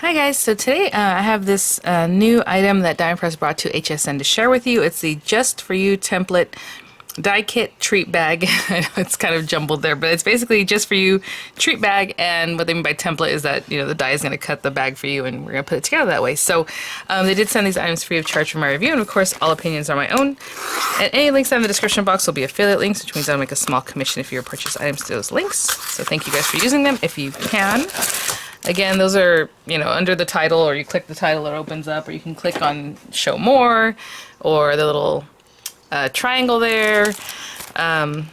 Hi guys, so today I have this new item that Diamond Press brought to HSN to share with you. It's the Just For You template die kit treat bag. I know it's kind of jumbled there, but it's basically Just For You treat bag, and what they mean by template is that, the die is going to cut the bag for you and we're going to put it together that way. So they did send these items free of charge for my review, and of course all opinions are my own. And any links in the description box will be affiliate links, which means I'll make a small commission if you purchase items to those links. So thank you guys for using them if you can. Again, those are, under the title, or you click the title, it opens up, or you can click on show more, or the little triangle there. And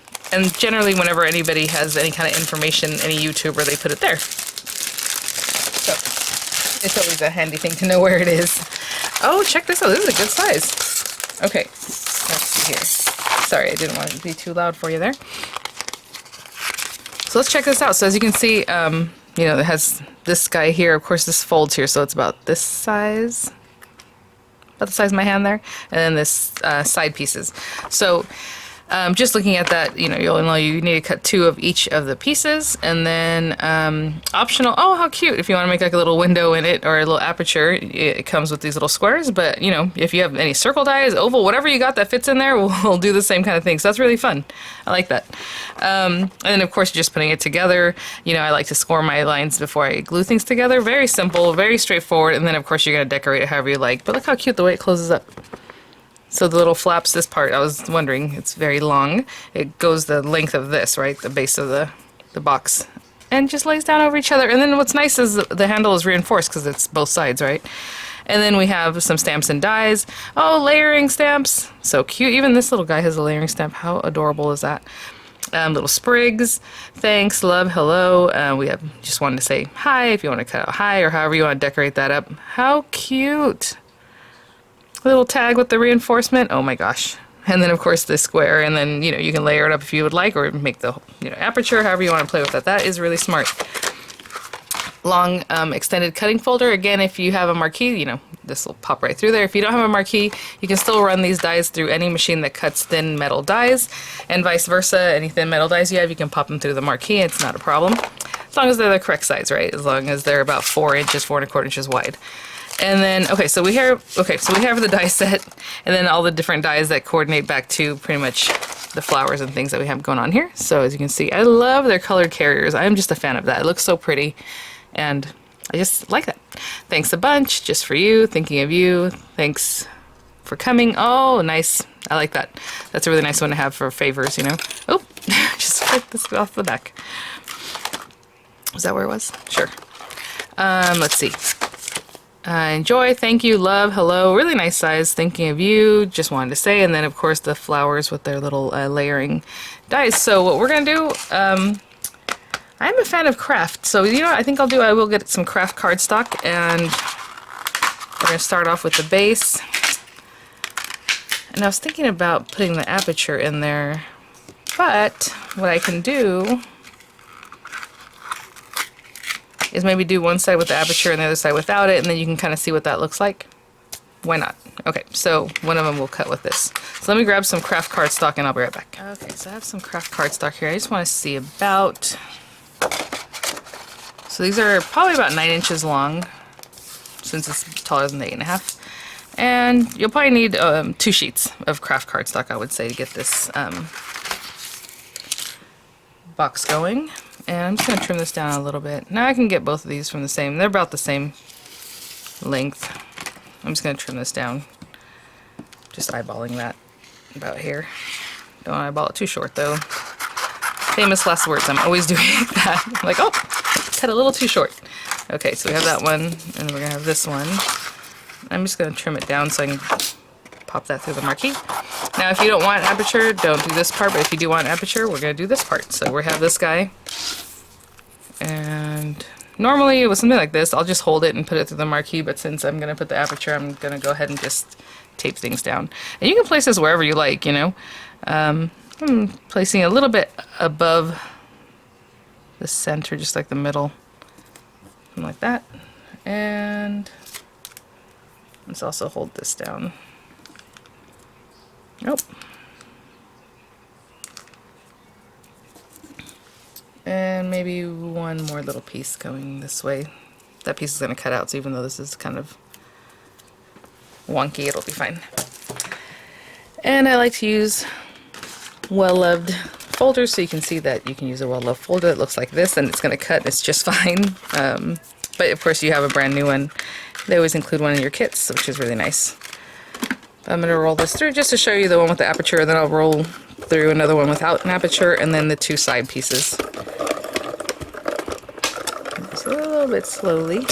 generally, whenever anybody has any kind of information, any YouTuber, they put it there. So it's always a handy thing to know where it is. Oh, check this out. This is a good size. Okay, let's see here. Sorry, I didn't want it to be too loud for you there. So let's check this out. So as you can see, it has this guy here. Of course, this folds here, so it's about this size. About the size of my hand there. And then this side pieces. So just looking at that, you'll know you need to cut 2 of each of the pieces. And then optional, oh, how cute. If you want to make like a little window in it or a little aperture, it comes with these little squares. But, if you have any circle dies, oval, whatever you got that fits in there, we'll do the same kind of thing. So that's really fun. I like that. And then, of course, just putting it together. I like to score my lines before I glue things together. Very simple, very straightforward. And then, of course, you're going to decorate it however you like. But look how cute the way it closes up. So the little flaps, this part, I was wondering, it's very long. It goes the length of this, right? The base of the box. And just lays down over each other. And then what's nice is the handle is reinforced because it's both sides, right? And then we have some stamps and dies. Oh, layering stamps. So cute. Even this little guy has a layering stamp. How adorable is that? Little sprigs. Thanks, love, hello. We have just wanted to say hi if you want to cut out hi or however you want to decorate that up. How cute. Little tag with the reinforcement. Oh my gosh. And then of course the square, and then you can layer it up if you would like, or make the aperture, however you want to play with that. That is really smart. Long extended cutting folder. Again, if you have a marquee, this will pop right through there. If you don't have a marquee, you can still run these dies through any machine that cuts thin metal dies, and vice versa. Any thin metal dies you have, you can pop them through the marquee. It's not a problem, as long as they're the correct size, right? As long as they're about 4 inches, 4 1/4 inches wide. And then, so we have the die set, and then all the different dies that coordinate back to pretty much the flowers and things that we have going on here. So as you can see, I love their colored carriers. I'm just a fan of that. It looks so pretty, and I just like that. Thanks a bunch, Just For You, thinking of you. Thanks for coming. Oh, nice. I like that. That's a really nice one to have for favors, Oh, just flip this off the back. Was that where it was? Sure. Let's see. Enjoy, thank you, love, hello, really nice size, thinking of you, just wanted to say, and then of course the flowers with their little layering dies. So what we're gonna do, I'm a fan of craft, so what I think I will get some craft cardstock, and we're gonna start off with the base. And I was thinking about putting the aperture in there, but what I can do is maybe do one side with the aperture and the other side without it, and then you can kind of see what that looks like. Why not? Okay, so one of them will cut with this. So let me grab some craft cardstock and I'll be right back. Okay, so I have some craft cardstock here. I just want to see about... So these are probably about 9 inches long, since it's taller than the 8.5. And you'll probably need 2 sheets of craft cardstock, I would say, to get this box going. And I'm just going to trim this down a little bit. Now I can get both of these from they're about the same length. I'm just going to trim this down. Just eyeballing that about here. Don't eyeball it too short though. Famous last words, I'm always doing that. I'm like, oh, cut a little too short. Okay, so we have that one, and we're going to have this one. I'm just going to trim it down so I can pop that through the marquee. Now if you don't want aperture, don't do this part, but if you do want aperture, we're going to do this part. So we have this guy, and normally with something like this, I'll just hold it and put it through the marquee, but since I'm going to put the aperture, I'm going to go ahead and just tape things down. And you can place this wherever you like, I'm placing a little bit above the center, just like the middle, something like that. And let's also hold this down. Nope. And maybe one more little piece going this way. that piece is going to cut out, so even though this is kind of wonky, it'll be fine. And I like to use well-loved folders, so you can see that you can use a well-loved folder that looks like this, and it's going to cut. It's just fine. But of course, you have a brand new one. They always include one in your kits, which is really nice. I'm going to roll this through just to show you the one with the aperture, then I'll roll through another one without an aperture, and then the two side pieces. Just a little bit slowly.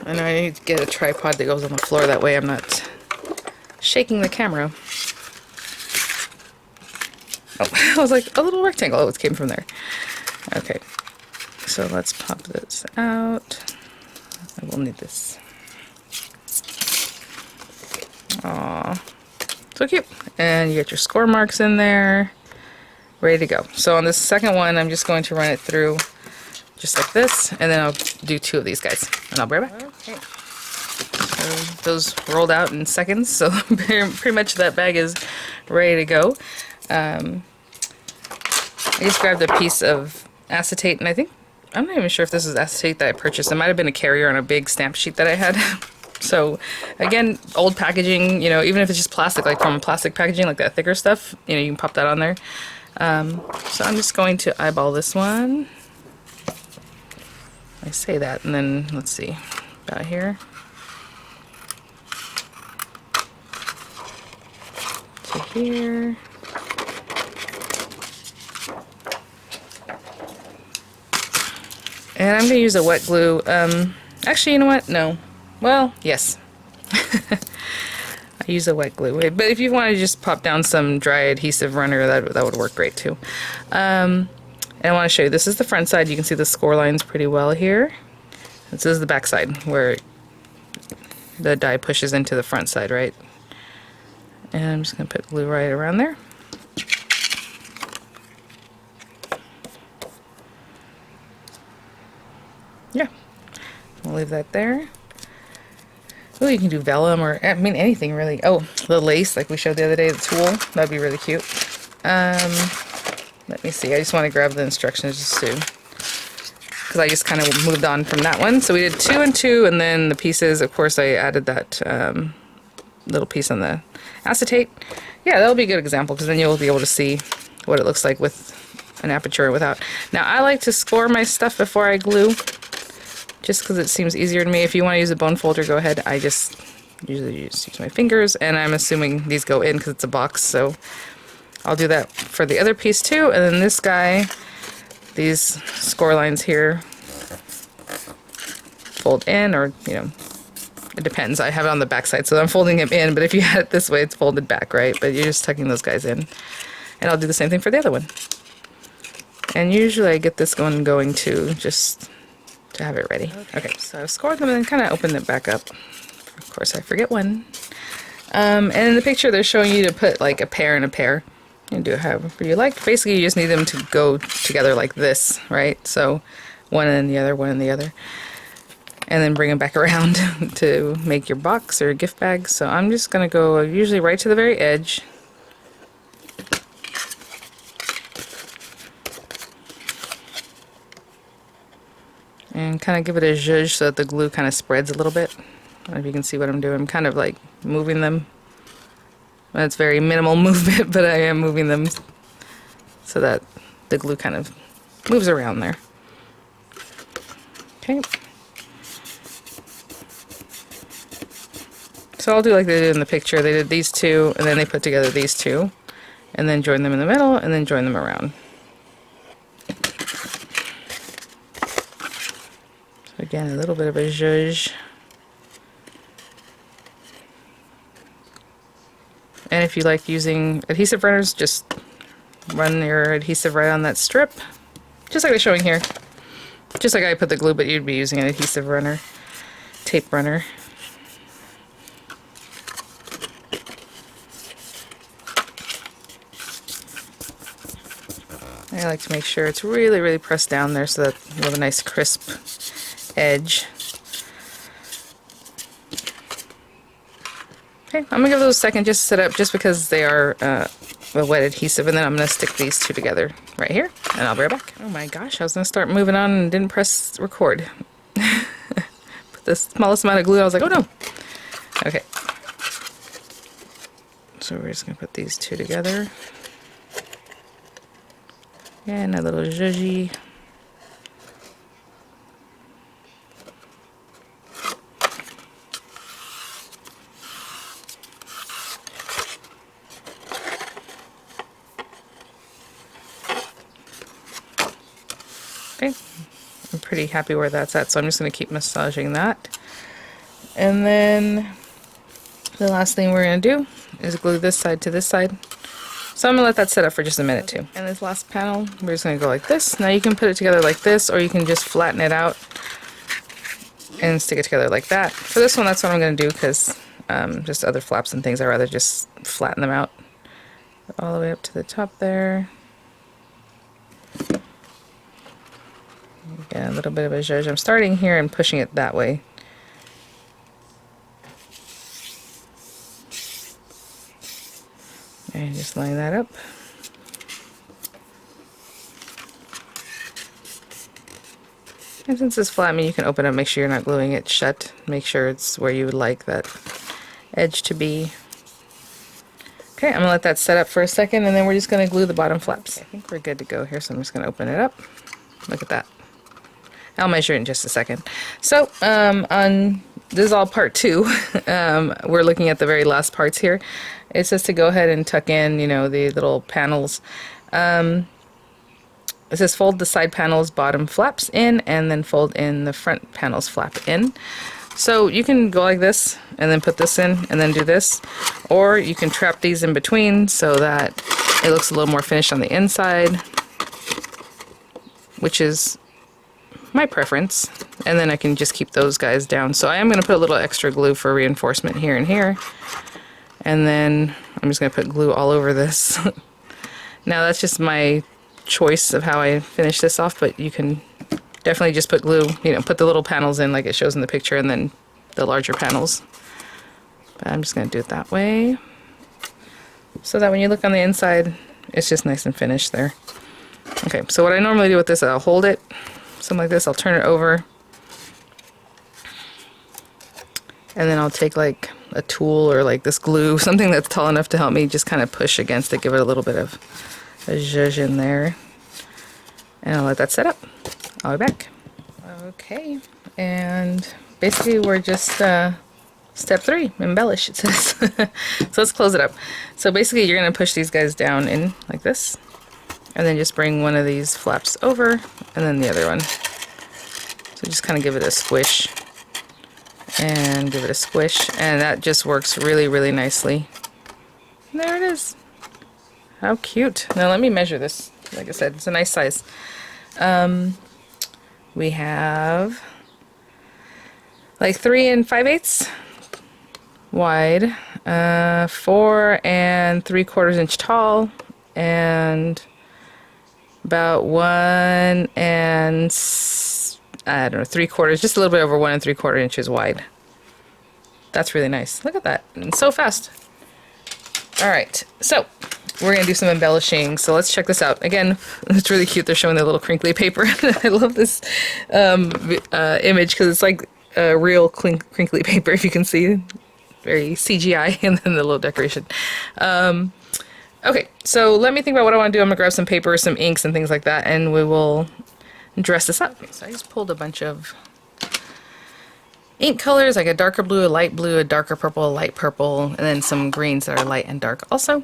I know I need to get a tripod that goes on the floor, that way I'm not shaking the camera. Oh, I was like, a little rectangle. Oh, it came from there. Okay, so let's pop this out. I will need this. Aww, so cute. And you get your score marks in there, ready to go. So on this second one, I'm just going to run it through just like this, and then I'll do two of these guys, and I'll be right back. Okay. So those rolled out in seconds, so pretty much that bag is ready to go. I just grabbed a piece of acetate, and I'm not even sure if this is acetate that I purchased. It might have been a carrier on a big stamp sheet that I had. So again, old packaging, you know, even if it's just plastic, like from plastic packaging, like that thicker stuff, you know, you can pop that on there. So I'm just going to eyeball this one. I say that, and then let's see, about here to here. And I'm going to use a wet glue. Actually, you know what? No. Well, yes. I use a wet glue. But if you want to just pop down some dry adhesive runner, that would work great too. And I want to show you, this is the front side. You can see the score lines pretty well here. This is the back side where the die pushes into the front side, right? And I'm just going to put glue right around there. Yeah, we'll leave that there. Oh, you can do vellum or, I mean, anything really. Oh, the lace, like we showed the other day, the tulle, that'd be really cute. Let me see, I just want to grab the instructions just to, because I just kind of moved on from that one. So we did 2 and 2, and then the pieces, of course, I added that little piece on the acetate. Yeah, that'll be a good example, because then you'll be able to see what it looks like with an aperture and without. Now, I like to score my stuff before I glue, just because it seems easier to me. If you want to use a bone folder, go ahead. I just usually use my fingers, and I'm assuming these go in because it's a box, so I'll do that for the other piece too. And then this guy, these score lines here fold in, or, you know, it depends. I have it on the back side, so I'm folding them in, but if you had it this way, it's folded back, right? But you're just tucking those guys in. And I'll do the same thing for the other one. And usually I get this one going too, just to have it ready. Okay, so I've scored them and then kind of opened it back up. Of course, I forget one. And in the picture, they're showing you to put like a pair and a pair. You can do it however you like. Basically, you just need them to go together like this, right? So one and the other, one and the other. And then bring them back around to make your box or gift bag. So I'm just going to go usually right to the very edge. And kind of give it a zhuzh so that the glue kind of spreads a little bit. I don't know if you can see what I'm doing. I'm kind of like moving them. It's very minimal movement, but I am moving them so that the glue kind of moves around there. Okay. So I'll do like they did in the picture. They did these two, and then they put together these two, and then join them in the middle, and then join them around. Again, a little bit of a zhuzh. And if you like using adhesive runners, just run your adhesive right on that strip. Just like I'm showing here. Just like I put the glue, but you'd be using an adhesive runner, tape runner. I like to make sure it's really, really pressed down there so that you have a nice crisp edge. Okay, I'm gonna give those a second just to set up, just because they are a wet adhesive, and then I'm going to stick these two together right here, and I'll be right back. Oh my gosh, I was going to start moving on and didn't press record. Put the smallest amount of glue, I was like, oh no. Okay. So we're just going to put these two together. And a little zhuzhi. Okay, I'm pretty happy where that's at, so I'm just going to keep massaging that. And then the last thing we're going to do is glue this side to this side. So I'm going to let that set up for just a minute too. And this last panel, we're just going to go like this. Now you can put it together like this, or you can just flatten it out and stick it together like that. For this one, that's what I'm going to do, because just other flaps and things, I'd rather just flatten them out all the way up to the top there. Yeah, a little bit of a zhuzh. I'm starting here and pushing it that way. And just line that up. And since it's flat, I mean, you can open it, make sure you're not gluing it shut. Make sure it's where you would like that edge to be. Okay, I'm going to let that set up for a second, and then we're just going to glue the bottom flaps. Okay, I think we're good to go here, so I'm just going to open it up. Look at that. I'll measure it in just a second. So, this is all part 2. We're looking at the very last parts here. It says to go ahead and tuck in, you know, the little panels. It says fold the side panels bottom flaps in, and then fold in the front panels flap in. So you can go like this, and then put this in, and then do this. Or you can trap these in between so that it looks a little more finished on the inside, which is my preference. And then I can just keep those guys down. So I am going to put a little extra glue for reinforcement here and here. And then I'm just going to put glue all over this. Now that's just my choice of how I finish this off, but you can definitely just put glue, you know, put the little panels in like it shows in the picture, and then the larger panels. But I'm just going to do it that way, so that when you look on the inside, it's just nice and finished there. Okay, so what I normally do with this is I'll hold it, something like this, I'll turn it over, and then I'll take like a tool or like this glue, something that's tall enough to help me just kind of push against it, give it a little bit of a zhuzh in there, and I'll let that set up. I'll be back. Okay, and basically we're just step 3, embellish, it says. So let's close it up. So basically you're going to push these guys down in like this, and then just bring one of these flaps over, and then the other one. So just kind of give it a squish, and give it a squish, and that just works really, really nicely. And there it is. How cute. Now let me measure this. Like I said, it's a nice size. We have like 3 5/8 wide, 4 3/4 inch tall, and about 1 3/4, just a little bit over 1 3/4 inches wide. That's really nice. Look at that. And so fast. All right, so we're going to do some embellishing, so let's check this out. Again, it's really cute. They're showing their little crinkly paper. I love this image because it's like a real crinkly paper, if you can see. Very CGI, and then the little decoration. Okay, so let me think about what I want to do. I'm going to grab some paper, some inks, and things like that, and we will dress this up. Okay, so I just pulled a bunch of ink colors, like a darker blue, a light blue, a darker purple, a light purple, and then some greens that are light and dark also.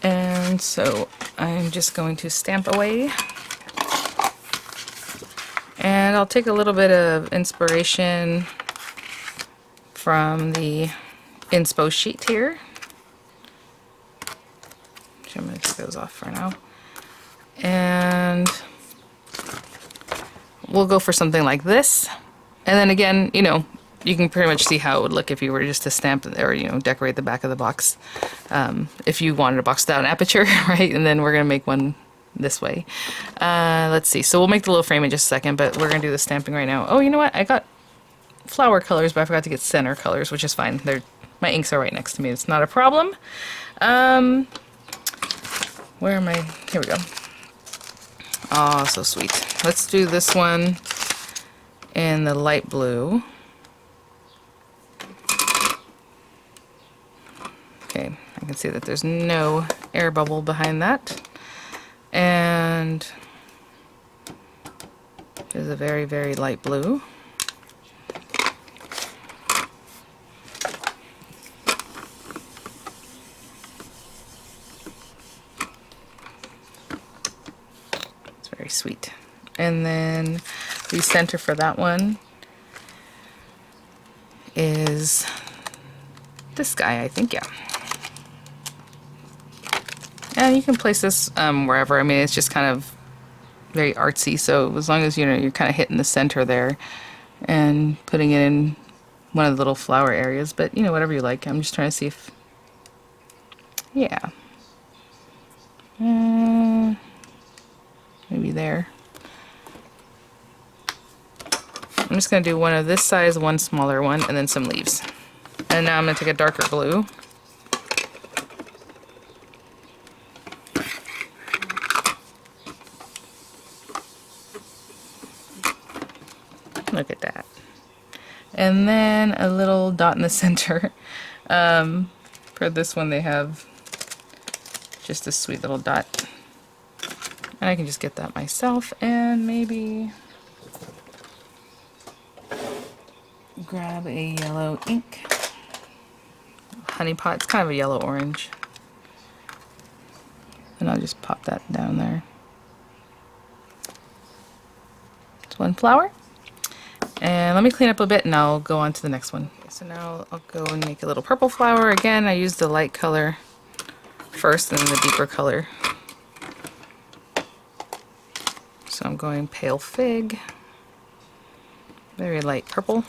And so I'm just going to stamp away, and I'll take a little bit of inspiration from the inspo sheet here, which I'm going to take those off for now, and we'll go for something like this. And then again, you know, you can pretty much see how it would look if you were just to stamp or, you know, decorate the back of the box. If you wanted a box without an aperture, right? And then we're going to make one this way. Let's see. So we'll make the little frame in just a second, but we're going to do the stamping right now. Oh, you know what? I got flower colors, but I forgot to get center colors, which is fine. My inks are right next to me. It's not a problem. Where am I? Here we go. Oh, so sweet. Let's do this one in the light blue. Okay, I can see that there's no air bubble behind that. And there's a very, very light blue. It's very sweet. And then the center for that one is this guy, I think, yeah. And you can place this wherever. I mean, it's just kind of very artsy, so as long as you're kind of hitting the center there and putting it in one of the little flower areas, but whatever you like. I'm just trying to see if, yeah, maybe there. I'm just going to do one of this size, one smaller one, and then some leaves. And now I'm going to take a darker blue. Look at that. And then a little dot in the center. For this one they have just a sweet little dot. And I can just get that myself and maybe grab a yellow ink. Honey pot, it's kind of a yellow orange. And I'll just pop that down there. It's one flower. And let me clean up a bit and I'll go on to the next one. Okay, so now I'll go and make a little purple flower. Again, I used the light color first and then the deeper color. So I'm going pale fig, very light purple.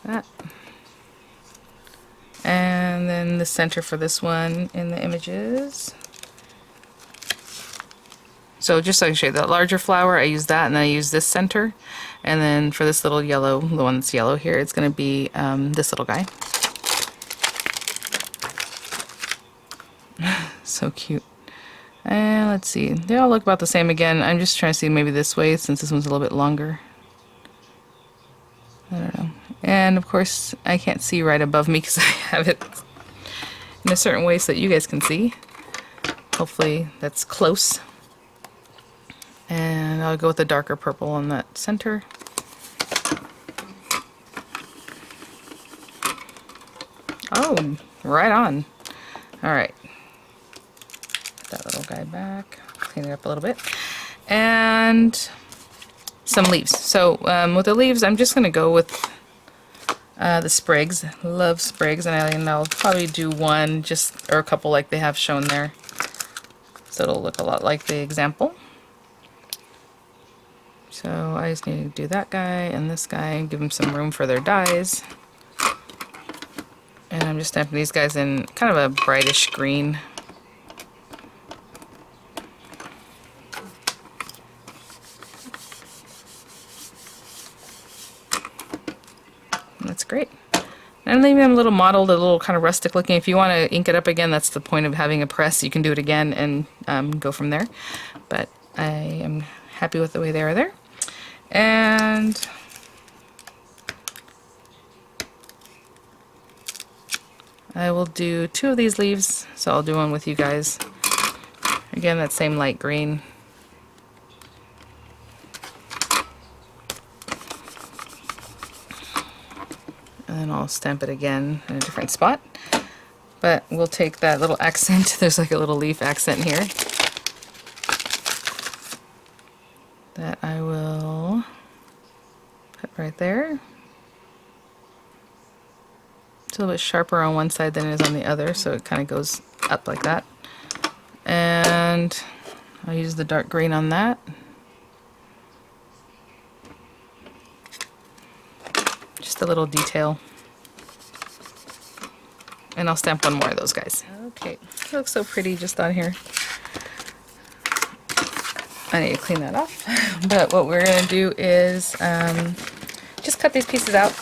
That. And then the center for this one in the images. So just so I can show you, that larger flower, I use that, and then I use this center. And then for this little yellow, the one that's yellow here, it's going to be this little guy. So cute. And let's see, they all look about the same again. I'm just trying to see maybe this way, since this one's a little bit longer. I don't know. And of course, I can't see right above me because I have it in a certain way so that you guys can see. Hopefully that's close. And I'll go with the darker purple on that center. Oh, right on. Alright. Put that little guy back. Clean it up a little bit. And some leaves. So with the leaves, I'm just going to go with the sprigs. Love sprigs, and I'll probably do one, just or a couple like they have shown there. So it'll look a lot like the example. So I just need to do that guy and this guy and give them some room for their dyes. And I'm just stamping these guys in kind of a brightish green. That's great. And I'm leaving them a little mottled, a little kind of rustic looking. If you want to ink it up again, that's the point of having a press. You can do it again and go from there. But I am happy with the way they are there. And I will do 2 of these leaves, so I'll do one with you guys. Again, that same light green. And then I'll stamp it again in a different spot. But we'll take that little accent. There's like a little leaf accent here. That I will put right there. It's a little bit sharper on one side than it is on the other, so it kind of goes up like that. And I'll use the dark green on that. Just a little detail. And I'll stamp one more of those guys. Okay, it looks so pretty just on here. I need to clean that off. But what we're going to do is just cut these pieces out.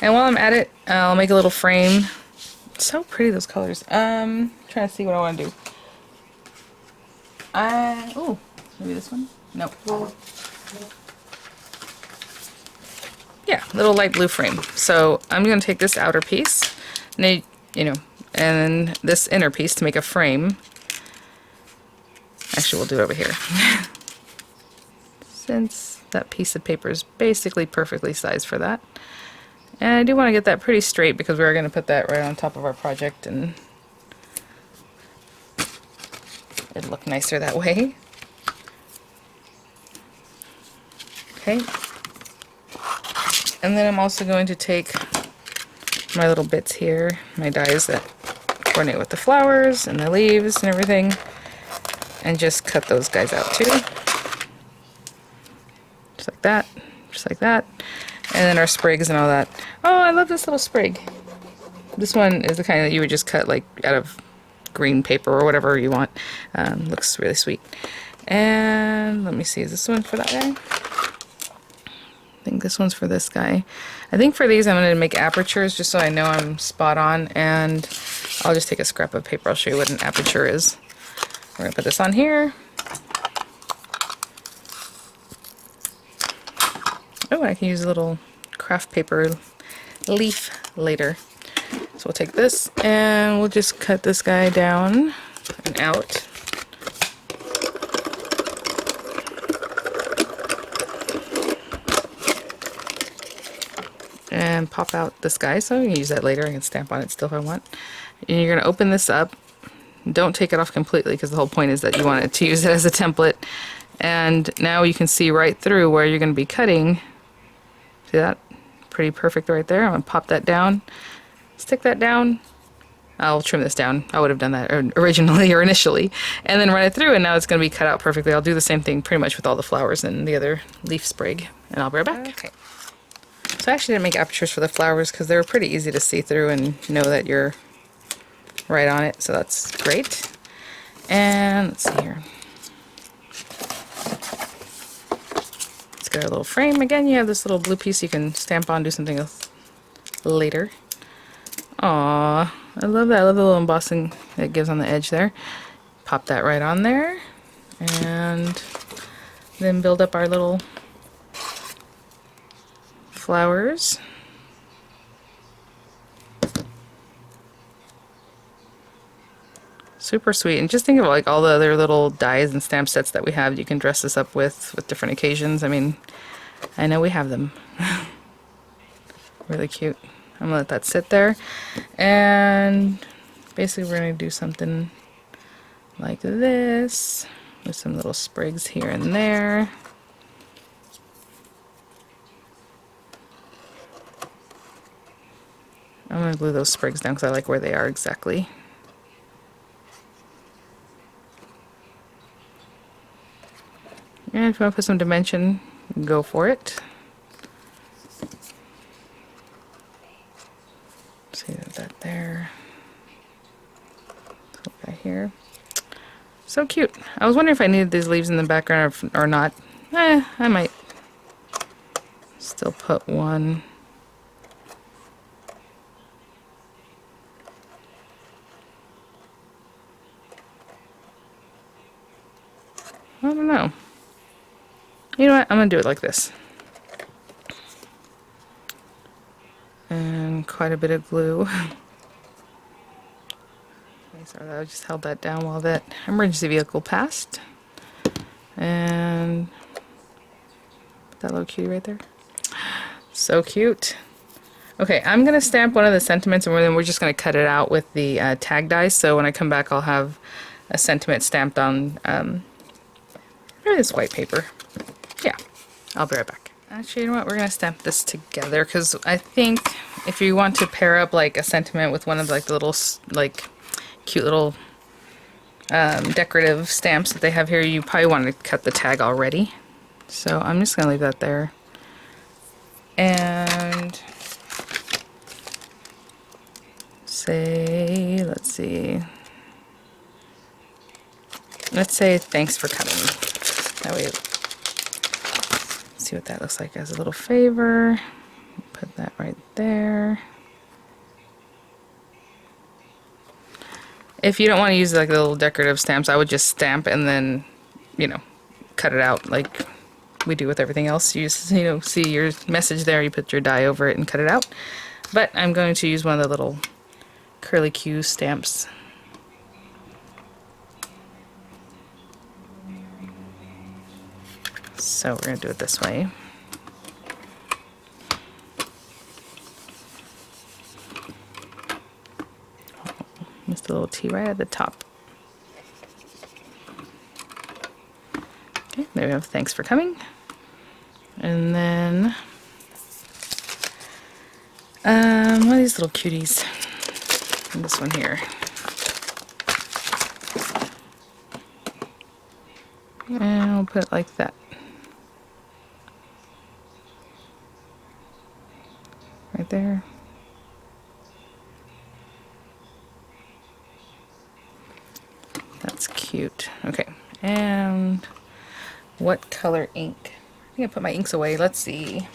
And while I'm at it, I'll make a little frame. It's so pretty, those colors. Trying to see what I want to do. Oh, maybe this one? Nope. Yeah, little light blue frame. So I'm going to take this outer piece, and and this inner piece to make a frame. Actually, we'll do it over here. Since that piece of paper is basically perfectly sized for that. And I do want to get that pretty straight because we're going to put that right on top of our project and it'd look nicer that way. Okay. And then I'm also going to take my little bits here, my dies that coordinate with the flowers and the leaves and everything, and just cut those guys out too. Just like that, just like that. And then our sprigs and all that. Oh, I love this little sprig. This one is the kind that you would just cut like out of green paper or whatever you want. Looks really sweet. And let me see, is this one for that guy? I think this one's for this guy. I think for these I'm going to make apertures just so I know I'm spot on, and I'll just take a scrap of paper. I'll show you what an aperture is. We're going to put this on here. Oh, I can use a little craft paper leaf later. So we'll take this and we'll just cut this guy down and out. And pop out this guy, so I can use that later. I can stamp on it still if I want. And you're going to open this up. Don't take it off completely because the whole point is that you want it to use it as a template. And now you can see right through where you're going to be cutting. See that? Pretty perfect right there. I'm going to pop that down, stick that down. I'll trim this down. I would have done that originally or initially. And then run it through, and now it's going to be cut out perfectly. I'll do the same thing pretty much with all the flowers and the other leaf sprig. And I'll be right back. Okay. So I actually didn't make apertures for the flowers because they were pretty easy to see through and know that you're right on it, so that's great. And let's see here. Let's get our little frame. Again, you have this little blue piece you can stamp on, do something else later. Aww, I love that. I love the little embossing that it gives on the edge there. Pop that right on there, and then build up our little flowers. Super sweet. And just think of like all the other little dies and stamp sets that we have you can dress this up with different occasions. I mean, I know we have them. Really cute. I'm gonna let that sit there, and basically we're gonna do something like this with some little sprigs here and there. I'm going to glue those sprigs down because I like where they are exactly. And if you want to put some dimension, go for it. See that there. Put that here. So cute. I was wondering if I needed these leaves in the background or not. I might still put one. I don't know. You know what? I'm going to do it like this. And quite a bit of glue. Okay, sorry, I just held that down while that emergency vehicle passed. And put that little cutie right there. So cute. Okay, I'm going to stamp one of the sentiments, and then we're just going to cut it out with the tag dies. So when I come back, I'll have a sentiment stamped on this white paper. Yeah, I'll be right back. Actually, you know what? We're going to stamp this together because I think if you want to pair up like a sentiment with one of like the little like cute little decorative stamps that they have here, you probably want to cut the tag already. So I'm just going to leave that there. And say, let's see. Let's say thanks for cutting. That way, see what that looks like as a little favor. Put that right there. If you don't want to use like the little decorative stamps, I would just stamp and then, you know, cut it out like we do with everything else. You just, you know, see your message there, you put your die over it and cut it out. But I'm going to use one of the little curly Q stamps. So we're going to do it this way. Just a little T right at the top. Okay, there we have thanks for coming. And then one of these little cuties. And this one here. And we'll put it like that. Right there. That's cute. Okay, and what color ink? I think I put my inks away. Let's see.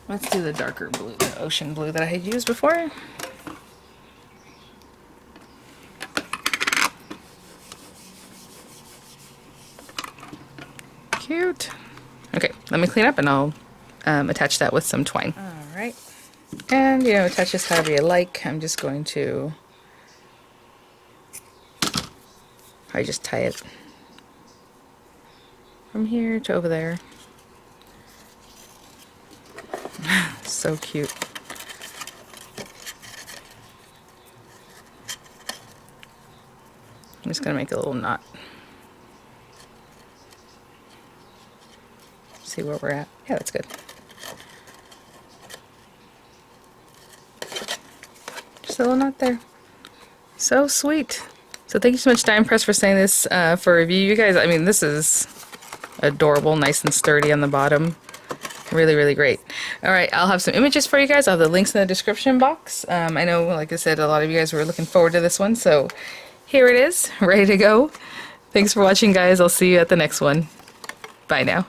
Let's do the darker blue, the ocean blue that I had used before. Cute. Okay, let me clean up and I'll attach that with some twine. All right. And, you know, attach this however you like. I'm just going to, I just tie it from here to over there. So cute. I'm just going to make a little knot. See where we're at. Yeah, that's good. Just a little knot there. So sweet. So thank you so much, Dime Press, for saying this for review. You guys, I mean, this is adorable, nice and sturdy on the bottom. Really, really great. All right, I'll have some images for you guys. I'll have the links in the description box. I know, like I said, a lot of you guys were looking forward to this one, so here it is, ready to go. Thanks for watching, guys. I'll see you at the next one. Bye now.